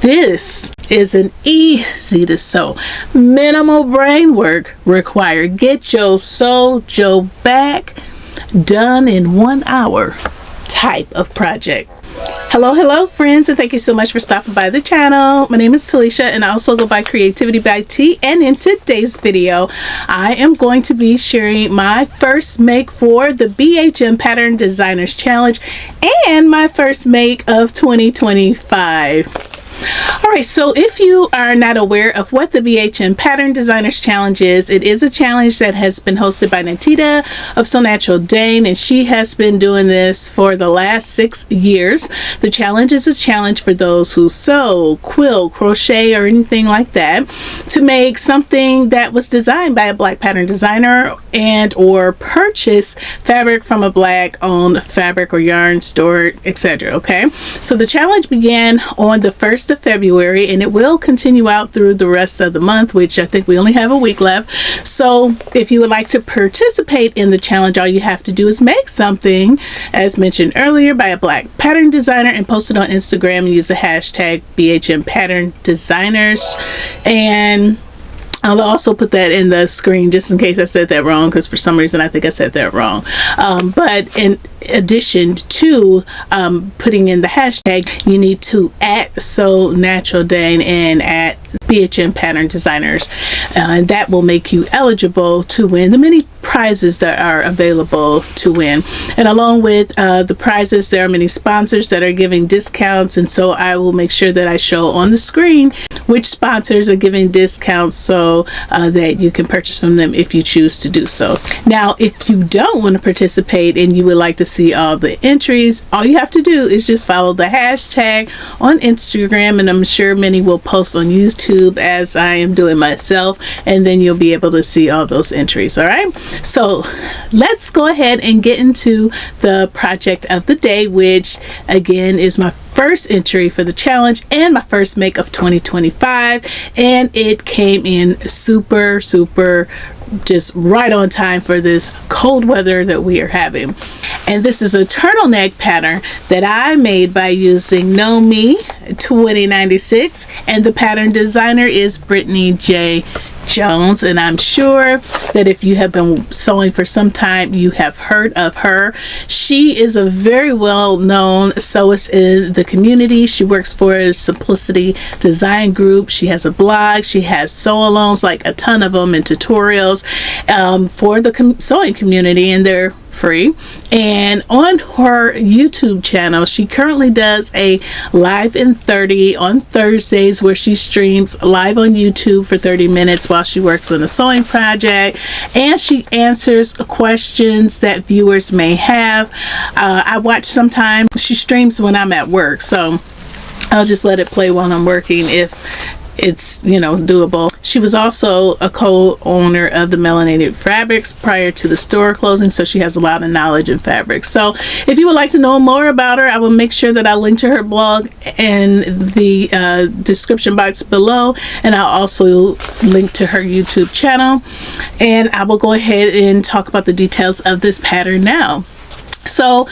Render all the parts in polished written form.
This is an easy to sew, minimal brain work required. Get your sew back done in 1 hour type of project. Hello friends, and thank you so much for stopping by the channel. My name is Talisha and I also go by CreativiTeeByT, and in today's video I am going to be sharing my first make for the BHM Pattern Designers Challenge and my first make of 2025. Alright, so if you are not aware of what the BHM Pattern Designers Challenge is, it is a challenge that has been hosted by Natita of So Natural Dane, and she has been doing this for the last 6 years. The challenge is a challenge for those who sew, quilt, crochet, or anything like that, to make something that was designed by a Black pattern designer and or purchase fabric from a Black owned fabric or yarn store, etc. Okay, so the challenge began on the 1st of February, and it will continue out through the rest of the month, which I think we only have a week left. So if you would like to participate in the challenge, all you have to do is make something, as mentioned earlier, by a Black pattern designer and post it on Instagram and use the hashtag BHM Pattern Designers. And I'll also put that in the screen just in case I said that wrong, because for some reason I think I said that wrong. But in addition to putting in the hashtag, you need to @ So Natural Dane and @ BHM Pattern Designers, and that will make you eligible to win the many prizes that are available to win. And along with the prizes, there are many sponsors that are giving discounts, and so I will make sure that I show on the screen which sponsors are giving discounts so that you can purchase from them if you choose to do so. Now, if you don't want to participate and you would like to see all the entries, all you have to do is just follow the hashtag on Instagram, and I'm sure many will post on YouTube as I am doing myself, and then you'll be able to see all those entries. All right, so let's go ahead and get into the project of the day, which again is my first entry for the challenge and my first make of 2025, and it came in super just right on time for this cold weather that we are having. And this is a turtleneck pattern that I made by using ME2096, and the pattern designer is Brittany J. Jones, and I'm sure that if you have been sewing for some time, you have heard of her. She is a very well-known sewist in the community. She works for Simplicity Design Group. She has a blog. She has sew-alongs, like a ton of them, and tutorials for the sewing community, and they're free. And on her YouTube channel, she currently does a live in 30 on Thursdays, where she streams live on YouTube for 30 minutes while she works on a sewing project, and she answers questions that viewers may have. I watch sometimes. She streams when I'm at work, so I'll just let it play while I'm working if it's, you know, doable. She was also a co-owner of the Melanated Fabrics prior to the store closing, so she has a lot of knowledge in fabrics. So if you would like to know more about her, I will make sure that I link to her blog in the description box below, and I'll also link to her YouTube channel, and I will go ahead and talk about the details of this pattern now. So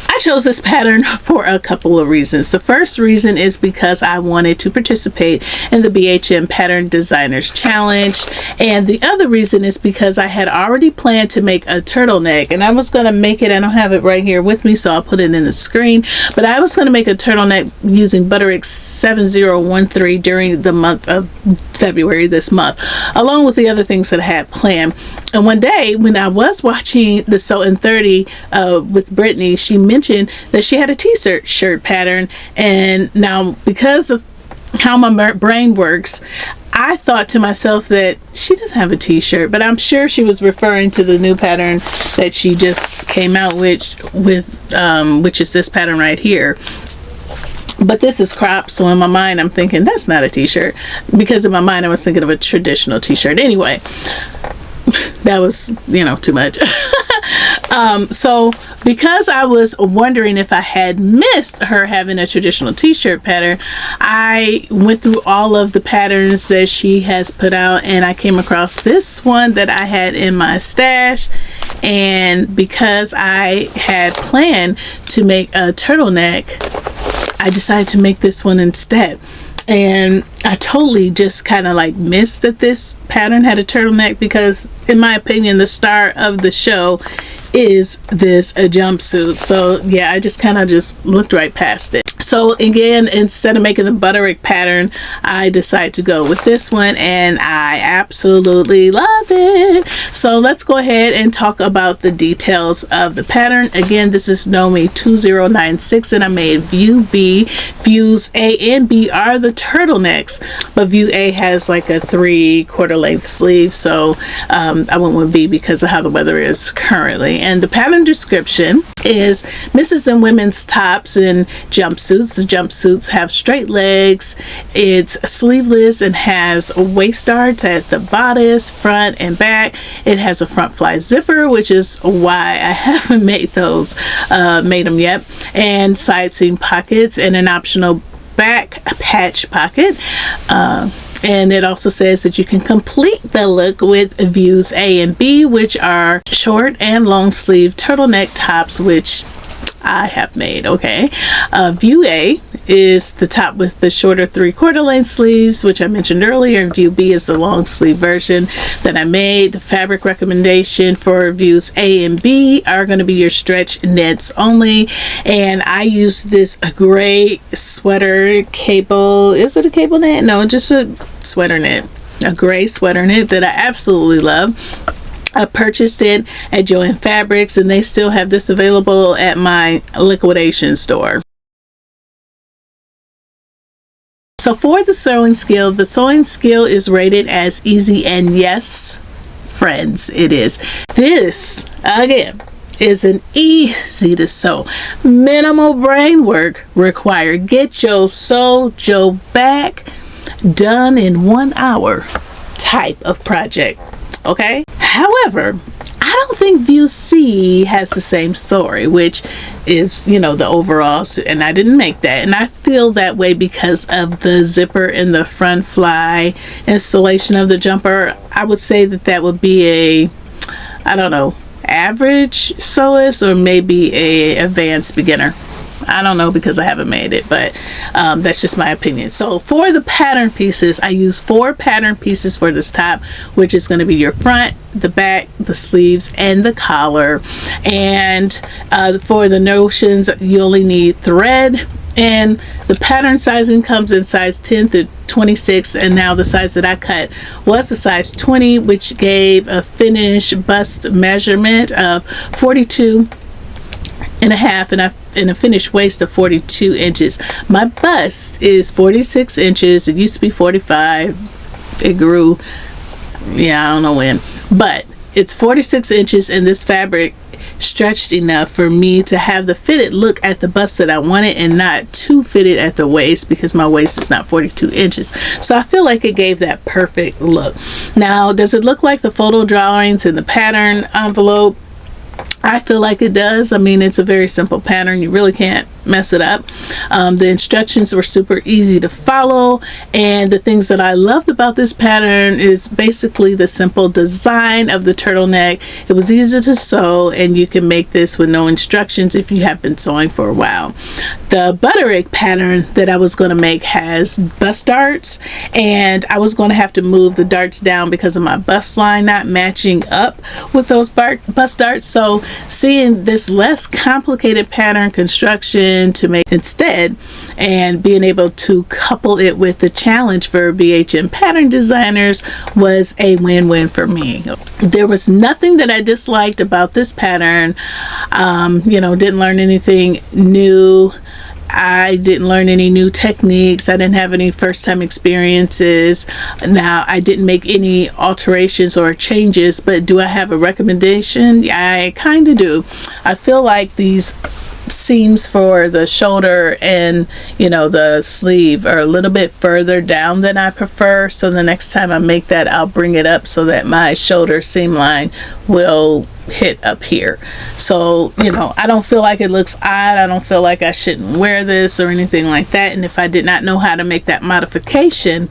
I chose this pattern for a couple of reasons. The first reason is because I wanted to participate in the BHM Pattern Designers Challenge, and the other reason is because I had already planned to make a turtleneck, and I was going to make it, I don't have it right here with me, so I'll put it in the screen, but I was going to make a turtleneck using Butterick 7013 during the month of February this month, along with the other things that I had planned. And one day when I was watching the Sew in 30 with Brittany, she mentioned that she had a t-shirt pattern, and now because of how my brain works, I thought to myself that she doesn't have a t-shirt, but I'm sure she was referring to the new pattern that she just came out with which is this pattern right here. But this is cropped, so in my mind I'm thinking that's not a t-shirt, because in my mind I was thinking of a traditional t-shirt. Anyway, that was, you know, too much. So because I was wondering if I had missed her having a traditional t-shirt pattern, I went through all of the patterns that she has put out, and I came across this one that I had in my stash. And because I had planned to make a turtleneck I decided to make this one instead. And I totally just kind of like missed that this pattern had a turtleneck, because in my opinion the star of the show is this a jumpsuit. So yeah, I just kind of just looked right past it. So again, instead of making the butterick pattern, I decided to go with this one, and I absolutely love it. So let's go ahead and talk about the details of the pattern. Again, this is ME2096, and I made view B. Views A and B are the turtlenecks, but view A has like a 3/4 length sleeve, so I went with B because of how the weather is currently. And the pattern description is Mrs. and women's tops and jumpsuits. The jumpsuits have straight legs, it's sleeveless, and has waist darts at the bodice, front and back. It has a front fly zipper, which is why I haven't made them yet, and side seam pockets, and an optional back patch pocket. And it also says that you can complete the look with views A and B, which are short and long sleeve turtleneck tops, which I have made. Okay, view A is the top with the shorter 3/4 length sleeves, which I mentioned earlier, and view B is the long sleeve version that I made. The fabric recommendation for views A and B are going to be your stretch knits only, and I use this gray sweater cable. Is it a cable knit? No, just a sweater knit, a gray sweater knit that I absolutely love. I purchased it at Joann Fabrics, and they still have this available at my liquidation store. So for the sewing skill is rated as easy, and yes, friends, it is. This, again, is an easy to sew, minimal brain work required, get your sew your back done in 1 hour type of project. Okay, however, I don't think view C has the same story, which is, you know, the overalls, and I didn't make that, and I feel that way because of the zipper in the front fly installation of the jumper. I would say that that would be a, I don't know, average sewist, or maybe a advanced beginner. I don't know, because I haven't made it, but that's just my opinion. So for the pattern pieces, I use 4 pattern pieces for this top, which is going to be your front, the back, the sleeves, and the collar. And for the notions, you only need thread, and the pattern sizing comes in size 10 through 26, and now the size that I cut was the size 20, which gave a finished bust measurement of 42 and a half, and a finished waist of 42 inches. My bust is 46 inches. It used to be 45. It grew, yeah, I don't know when, but it's 46 inches, and this fabric stretched enough for me to have the fitted look at the bust that I wanted, and not too fitted at the waist, because my waist is not 42 inches. So I feel like it gave that perfect look. Now, does it look like the photo drawings in the pattern envelope? I feel like it does. I mean, it's a very simple pattern. You really can't mess it up. The instructions were super easy to follow, and the things that I loved about this pattern is basically the simple design of the turtleneck. It was easy to sew, and you can make this with no instructions if you have been sewing for a while. The butterick pattern that I was going to make has bust darts, and I was going to have to move the darts down because of my bust line not matching up with those bust darts. So seeing this less complicated pattern construction to make instead, and being able to couple it with the challenge for BHM Pattern Designers, was a win-win for me. There was nothing that I disliked about this pattern. You know, didn't learn anything new. I didn't learn any new techniques. I didn't have any first-time experiences. Now, I didn't make any alterations or changes, but do I have a recommendation? I kind of do. I feel like these seams for the shoulder and, you know, the sleeve are a little bit further down than I prefer, so the next time I make that, I'll bring it up so that my shoulder seam line will hit up here. So, you know, I don't feel like it looks odd. I don't feel like I shouldn't wear this or anything like that. And if I did not know how to make that modification,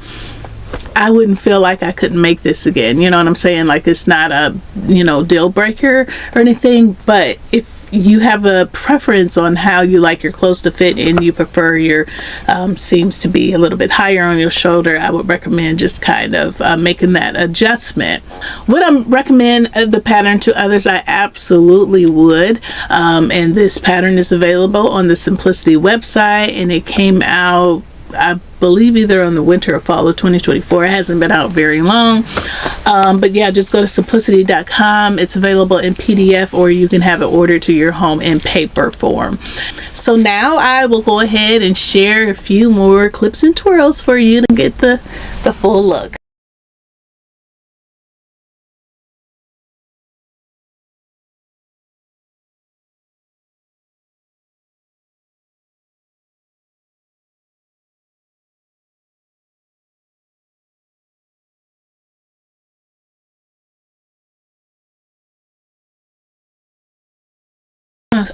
I wouldn't feel like I couldn't make this again. You know what I'm saying? Like, it's not a, you know, deal breaker or anything, but if you have a preference on how you like your clothes to fit and you prefer your seams to be a little bit higher on your shoulder, I would recommend just kind of making that adjustment. Would I recommend the pattern to others? I absolutely would. And this pattern is available on the Simplicity website, and it came out, I believe, either on the winter or fall of 2024. It hasn't been out very long. But yeah, just go to simplicity.com. It's available in PDF, or you can have it ordered to your home in paper form. So now I will go ahead and share a few more clips and twirls for you to get the full look.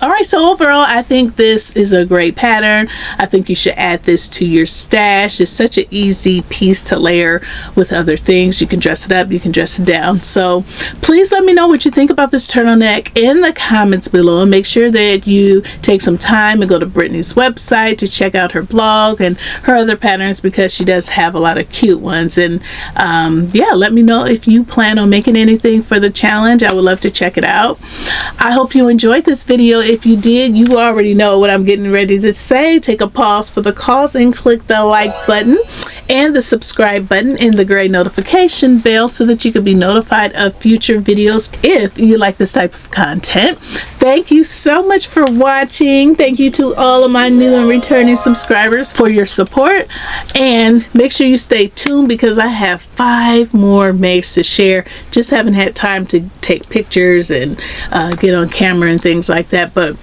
Alright, so overall I think this is a great pattern. I think you should add this to your stash. It's such an easy piece to layer with other things. You can dress it up, you can dress it down. So please let me know what you think about this turtleneck in the comments below. Make sure that you take some time and go to Brittany's website to check out her blog and her other patterns, because she does have a lot of cute ones. And yeah, let me know if you plan on making anything for the challenge. I would love to check it out. I hope you enjoyed this video. If you did, you already know what I'm getting ready to say. Take a pause for the cause and click the like button and the subscribe button and the gray notification bell so that you can be notified of future videos if you like this type of content. Thank you so much for watching. Thank you to all of my new and returning subscribers for your support, and make sure you stay tuned because I have 5 more makes to share. Just haven't had time to take pictures and get on camera and things like that, but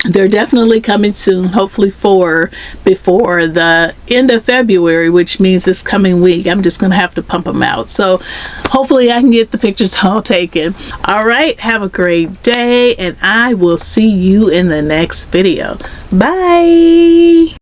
they're definitely coming soon, hopefully 4 before the end of February, which means this coming week. I'm just gonna have to pump them out, so hopefully I can get the pictures all taken. All right, have a great day, and I will see you in the next video. Bye.